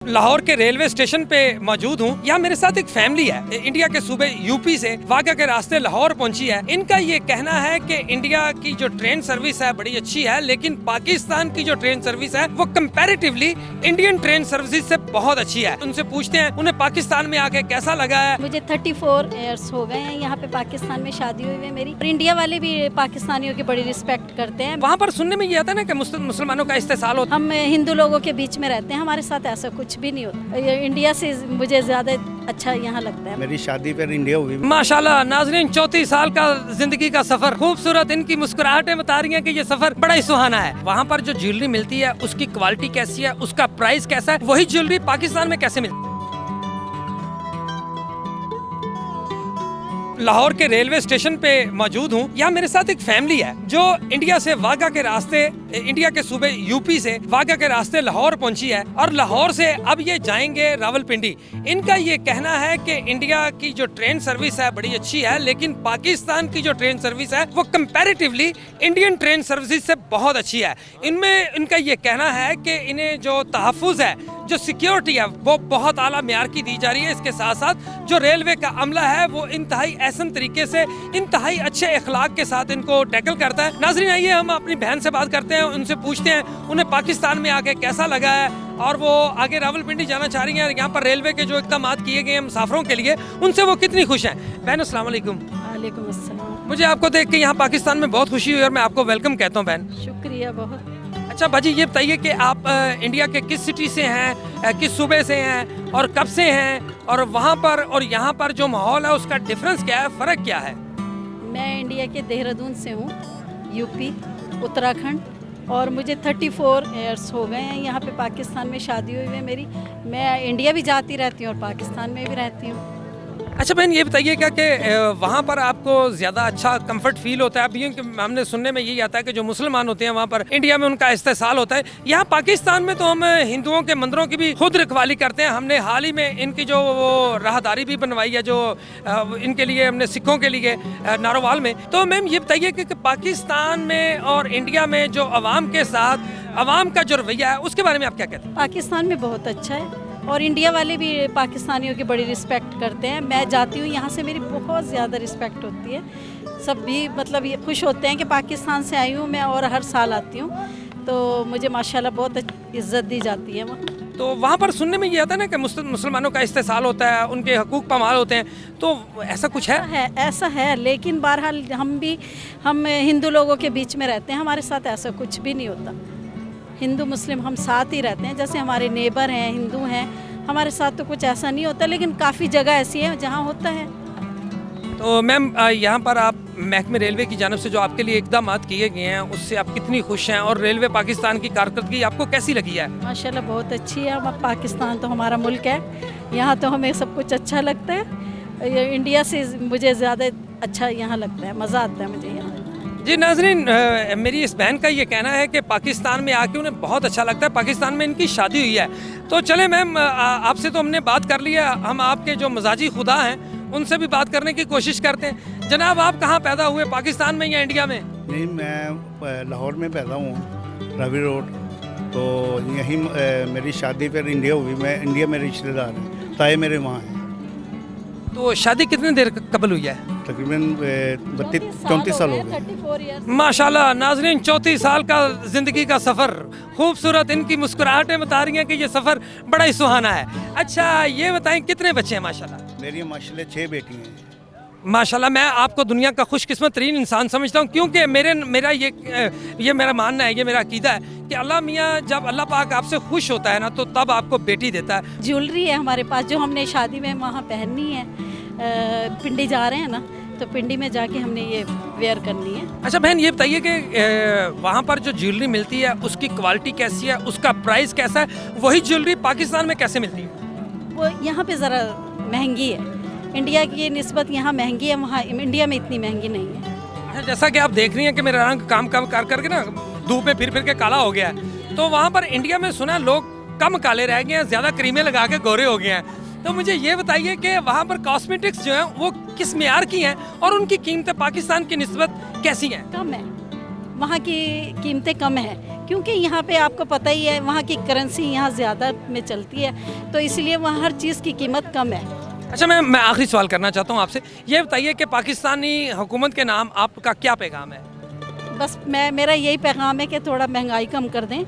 लाहौर के railway station पे मौजूद हूँ। यहाँ मेरे साथ एक फैमिली है, इंडिया के सूबे यूपी से वाघा के रास्ते लाहौर पहुंची है। इनका ये कहना है कि इंडिया की जो ट्रेन सर्विस है बड़ी अच्छी है, लेकिन पाकिस्तान की जो ट्रेन सर्विस है वो कंपैरेटिवली इंडियन ट्रेन सर्विस से बहुत अच्छी है। उनसे पूछते हैं उन्हें पाकिस्तान में आके कैसा लगा है। मुझे 34 इयर्स हो गए हैं यहाँ पे पाकिस्तान में शादी हुई है मेरी। और इंडिया वाले भी पाकिस्तानियों की बड़ी रिस्पेक्ट करते हैं। वहाँ पर सुनने में ये आता है ना कि मुसलमानों का इस्तेसाल होता है। हम हिंदू लोगों के बीच में रहते हैं, हमारे साथ ऐसा कुछ भी नहीं होता। इंडिया से मुझे ज्यादा अच्छा यहाँ लगता है। मेरी शादी पर इंडिया हुई। माशाल्लाह नाज़रीन, 34 साल का जिंदगी का सफर, खूबसूरत इनकी मुस्कुराहटें बता रही हैं कि ये सफर बड़ा ही सुहाना है। वहाँ पर जो ज्वेलरी मिलती है उसकी क्वालिटी कैसी है, उसका प्राइस कैसा है, वही ज्वेलरी पाकिस्तान में कैसे मिलती है। लाहौर के रेलवे स्टेशन पे मौजूद हूँ। यहाँ मेरे साथ एक फैमिली है जो इंडिया से वाघा के रास्ते, इंडिया के सूबे यूपी से वाघा के रास्ते लाहौर पहुंची है और लाहौर से अब ये जाएंगे रावलपिंडी। इनका ये कहना है कि इंडिया की जो ट्रेन सर्विस है बड़ी अच्छी है, लेकिन पाकिस्तान की जो ट्रेन सर्विस है वो कंपैरेटिवली इंडियन ट्रेन सर्विस से बहुत अच्छी है। इनमें इनका ये कहना है कि इन्हें जो तहफ़्फ़ुज़ है, जो सिक्योरिटी है वो बहुत आला मेयार की दी जा रही है। इसके साथ साथ जो रेलवे का अमला है वो इंतहाई एहसन तरीके से, इंतहाई अच्छे अखलाक के साथ इनको टैकल करता है। नाज़रीन आइए हम अपनी बहन से बात करते हैं, उनसे पूछते हैं उन्हें पाकिस्तान में आके कैसा लगा है और वो आगे रावलपिंडी जाना चाह रही हैं। यहाँ पर रेलवे के जो इक़दाम किए गए हैं मुसाफिरों के लिए, उनसे वो कितनी खुश हैं। बहन अस्सलाम वालेकुम। वालेकुम अस्सलाम। मुझे आपको देख के यहाँ पाकिस्तान में बहुत खुशी हुई और मैं आपको वेलकम कहता हूँ बहन। शुक्रिया बहुत। अच्छा बाजी, ये बताइए कि आप इंडिया के किस सिटी से हैं, किस सूबे से हैं और कब से हैं, और वहाँ पर और यहाँ पर जो माहौल है उसका डिफरेंस क्या है, फ़र्क क्या है। मैं इंडिया के देहरादून से हूँ, यूपी उत्तराखंड, और मुझे 34 इयर्स हो गए हैं यहाँ पे पाकिस्तान में शादी हुई है मेरी। मैं इंडिया भी जाती रहती हूँ और पाकिस्तान में भी रहती हूँ। अच्छा बहन, ये बताइएगा कि वहाँ पर आपको ज़्यादा अच्छा कंफर्ट फील होता है। अब यूँ कि हमने सुनने में यही आता है कि जो मुसलमान होते हैं वहाँ पर इंडिया में उनका इस्तेसाल होता है। यहाँ पाकिस्तान में तो हम हिंदुओं के मंदिरों की भी खुद रखवाली करते हैं। हमने हाल ही में इनकी जो वो राहदारी भी बनवाई है, जो इनके लिए हमने सिखों के लिए नारोवाल में। तो मैम ये बताइए कि पाकिस्तान में और इंडिया में जो अवाम के साथ अवाम का जो रवैया है उसके बारे में आप क्या कहते हैं। पाकिस्तान में बहुत अच्छा है और इंडिया वाले भी पाकिस्तानियों की बड़ी रिस्पेक्ट करते हैं। मैं जाती हूँ यहाँ से, मेरी बहुत ज़्यादा रिस्पेक्ट होती है। सब भी मतलब ये खुश होते हैं कि पाकिस्तान से आई हूँ मैं और हर साल आती हूँ, तो मुझे माशाल्लाह बहुत इज़्ज़त दी जाती है वहाँ। तो वहाँ पर सुनने में ये आता है ना कि मुसलमानों का इस्तेसाल होता है, उनके हकूक़ पामाल होते हैं, तो ऐसा कुछ है? ऐसा है, लेकिन बहरहाल हम हिंदू लोगों के बीच में रहते हैं, हमारे साथ ऐसा कुछ भी नहीं होता। हिंदू मुस्लिम हम साथ ही रहते हैं, जैसे हमारे नेबर हैं हिंदू हैं, हमारे साथ तो कुछ ऐसा नहीं होता, लेकिन काफ़ी जगह ऐसी है जहाँ होता है। तो मैम यहाँ पर आप महकमे रेलवे की जानिब से जो आपके लिए इक़दाम किए गए हैं उससे आप कितनी खुश हैं, और रेलवे पाकिस्तान की कारकर्दगी आपको कैसी लगी है। माशाल्लाह बहुत अच्छी है। हम पाकिस्तान तो हमारा मुल्क है, यहाँ तो हमें सब कुछ अच्छा लगता है। इंडिया से मुझे ज़्यादा अच्छा यहाँ लगता है, मज़ा आता है मुझे यहाँ। जी नाज़रीन, मेरी इस बहन का ये कहना है कि पाकिस्तान में आके उन्हें बहुत अच्छा लगता है। पाकिस्तान में इनकी शादी हुई है। तो चले मैम, आपसे तो हमने बात कर लिया, हम आपके जो मजाजी खुदा हैं उनसे भी बात करने की कोशिश करते हैं। जनाब, आप कहाँ पैदा हुए, पाकिस्तान में या इंडिया में? नहीं, मैं लाहौर में पैदा हूँ, रवि रोड। तो यहीं मेरी शादी पर इंडिया हुई। मैं इंडिया में रिश्तेदार हैं, ताए मेरे वहाँ हैं। तो शादी कितनी देर कबल हुई है? तकरीबन 34 साल हो गए। माशाल्लाह नाज़रीन, 34 साल का ज़िंदगी का सफ़र, खूबसूरत इनकी मुस्कुराहटें बता रही हैं कि ये सफ़र बड़ा ही सुहाना है। अच्छा ये बताएं कितने बच्चे हैं? माशाल्लाह मेरी माशाल्लाह 6 बेटी हैं। माशाल्लाह, मैं आपको दुनिया का खुशकिस्मत तरीन इंसान समझता हूँ, क्योंकि मेरा ये मेरा मानना है, ये मेरा अकीदा है कि अल्लाह मियाँ जब अल्लाह पाक आपसे खुश होता है ना तो तब आपको बेटी देता है। ज्वेलरी है हमारे पास जो हमने शादी में वहाँ पहननी है। पिंडी जा रहे हैं ना, तो पिंडी में जाके हमने ये वेयर करनी है। अच्छा बहन, ये बताइए कि वहाँ पर जो ज्वेलरी मिलती है उसकी क्वालिटी कैसी है, उसका प्राइस कैसा है, वही ज्वेलरी पाकिस्तान में कैसे मिलती है? वो यहाँ पे ज़रा महंगी है, इंडिया की निस्बत यहाँ महंगी है, वहाँ इंडिया में इतनी महंगी नहीं है। अच्छा, जैसा कि आप देख रही हैं कि मेरा रंग काम कर करके ना धूप में फिर के काला हो गया है, तो वहाँ पर इंडिया में सुना लोग कम काले रह गए हैं, ज़्यादा क्रीमें लगा के गोरे हो गए हैं। तो मुझे ये बताइए कि वहाँ पर कॉस्मेटिक्स जो हैं वो किस मेयार की हैं और उनकी कीमतें पाकिस्तान की निस्बत कैसी हैं? कम है, वहाँ की कीमतें कम हैं, क्योंकि यहाँ पे आपको पता ही है वहाँ की करेंसी यहाँ ज़्यादा में चलती है, तो इसलिए वहाँ हर चीज़ की कीमत कम है। अच्छा, मैं आखिरी सवाल करना चाहता हूँ आपसे, ये बताइए कि पाकिस्तानी हुकूमत के नाम आपका क्या पैगाम है? बस मेरा यही पैगाम है कि थोड़ा महंगाई कम कर दें।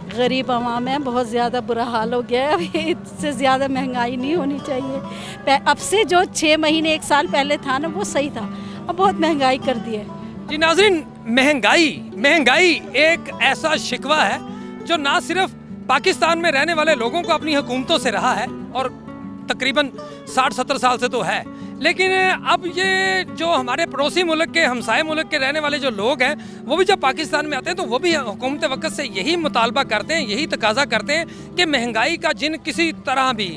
गरीब आवाम है, बहुत ज़्यादा बुरा हाल हो गया है, अभी इससे ज़्यादा महंगाई नहीं होनी चाहिए। अब से जो 6 महीने 1 साल पहले था ना वो सही था, अब बहुत महंगाई कर दी है। जी नाज़रीन, महंगाई एक ऐसा शिकवा है जो ना सिर्फ पाकिस्तान में रहने वाले लोगों को अपनी हुकूमतों से रहा है और तकरीबन 60-70 साल से तो है, लेकिन अब ये जो हमारे पड़ोसी मुल्क के, हमसाए मुल्क के रहने वाले जो लोग हैं, वो भी जब पाकिस्तान में आते हैं तो वो भी हुकूमत वक्त से यही मुतालबा करते हैं, यही तकाजा करते हैं कि महंगाई का जिन किसी तरह भी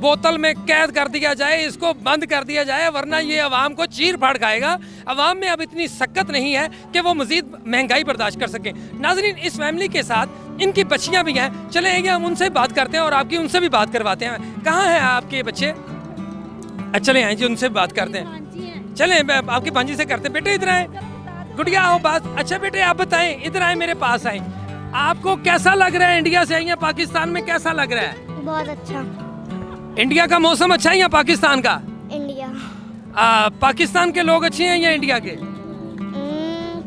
बोतल में कैद कर दिया जाए, इसको बंद कर दिया जाए, वरना ये अवाम को चीर फाड़ खाएगा। अवाम में अब इतनी सक्कत नहीं है कि वो मजीद महंगाई बर्दाश्त कर सकें। नाजरीन, इस फैमिली के साथ इनकी बच्चियां भी हैं, चले आइए हम उनसे बात करते हैं और आपकी उनसे भी बात करवाते हैं। कहाँ हैं आपके बच्चे? चले आए जी, उनसे बात करते हैं। चले आपकी भांजी से करते हैं। बेटे इधर आए, गुड़िया आओ बात। अच्छा बेटे आप बताएं, इधर आए, मेरे पास आए, आपको कैसा लग रहा है? इंडिया से आई हैं, पाकिस्तान में कैसा लग रहा है? बहुत अच्छा। इंडिया का मौसम अच्छा है या पाकिस्तान का? इंडिया। पाकिस्तान के लोग अच्छे हैं या इंडिया के?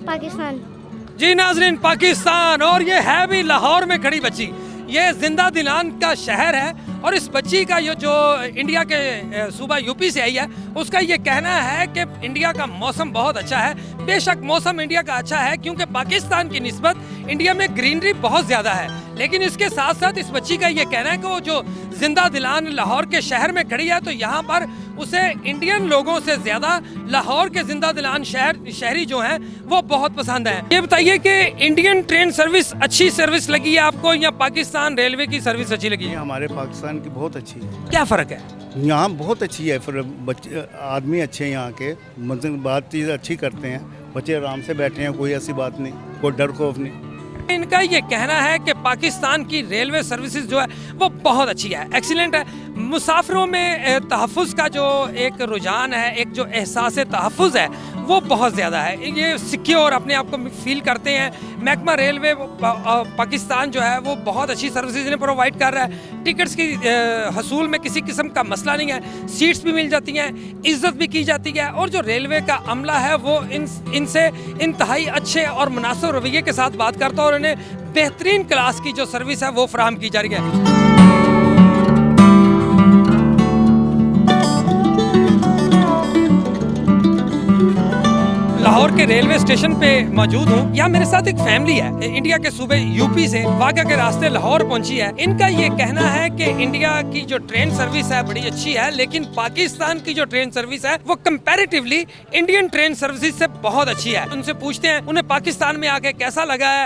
पाकिस्तान। जी नाजरीन, पाकिस्तान, और ये है भी लाहौर में खड़ी बच्ची। ये जिंदा दिलान का शहर है और इस बच्ची का ये जो इंडिया के सूबा यूपी से आई है, उसका ये कहना है कि इंडिया का मौसम बहुत अच्छा है। बेशक मौसम इंडिया का अच्छा है क्योंकि पाकिस्तान की निस्बत इंडिया में ग्रीनरी बहुत ज़्यादा है, लेकिन इसके साथ साथ इस बच्ची का ये कहना है कि वो जो जिंदा दिलान लाहौर के शहर में खड़ी है तो यहाँ पर उसे इंडियन लोगों से ज़्यादा लाहौर के जिंदा दिलान शहरी जो हैं वो बहुत पसंद है। ये बताइए कि इंडियन ट्रेन सर्विस अच्छी सर्विस लगी है आपको या पाकिस्तान रेलवे की सर्विस अच्छी लगी है? हमारे पाकिस्तान की बहुत अच्छी है। क्या फ़र्क है? यहाँ बहुत अच्छी है, फिर बच्चे आदमी अच्छे हैं यहाँ के, मतलब बातचीत अच्छी करते हैं, बच्चे आराम से बैठे हैं, कोई ऐसी बात नहीं, कोई डर खौफ नहीं। इनका ये कहना है कि पाकिस्तान की रेलवे सर्विसेज जो है वो बहुत अच्छी है, एक्सीलेंट है। मुसाफिरों में तहफ़्फ़ुज़ का जो एक रुझान है, एक जो एहसास तहफ़्फ़ुज़ है वो बहुत ज़्यादा है। ये सिक्योर अपने आप को फील करते हैं। महकमा रेलवे पाकिस्तान जो है वो बहुत अच्छी सर्विसेज इन्हें प्रोवाइड कर रहा है। टिकट्स की हसूल में किसी किस्म का मसला नहीं है, सीट्स भी मिल जाती हैं, इज़्ज़त भी की जाती है, और जो रेलवे का अमला है वो इनसे इंतहाई अच्छे और मुनासिब रवैये के साथ बात करता है और इन्हें बेहतरीन क्लास की जो सर्विस है वो फराहम की जा रही है। लाहौर के रेलवे स्टेशन पे मौजूद हूँ। यहाँ मेरे साथ एक फैमिली है, इंडिया के सूबे यूपी से वाघा के रास्ते लाहौर पहुंची है। इनका ये कहना है कि इंडिया की जो ट्रेन सर्विस है बड़ी अच्छी है, लेकिन पाकिस्तान की जो ट्रेन सर्विस है वो कंपैरेटिवली इंडियन ट्रेन सर्विस से बहुत अच्छी है। उनसे पूछते हैं उन्हें पाकिस्तान में आके कैसा लगा है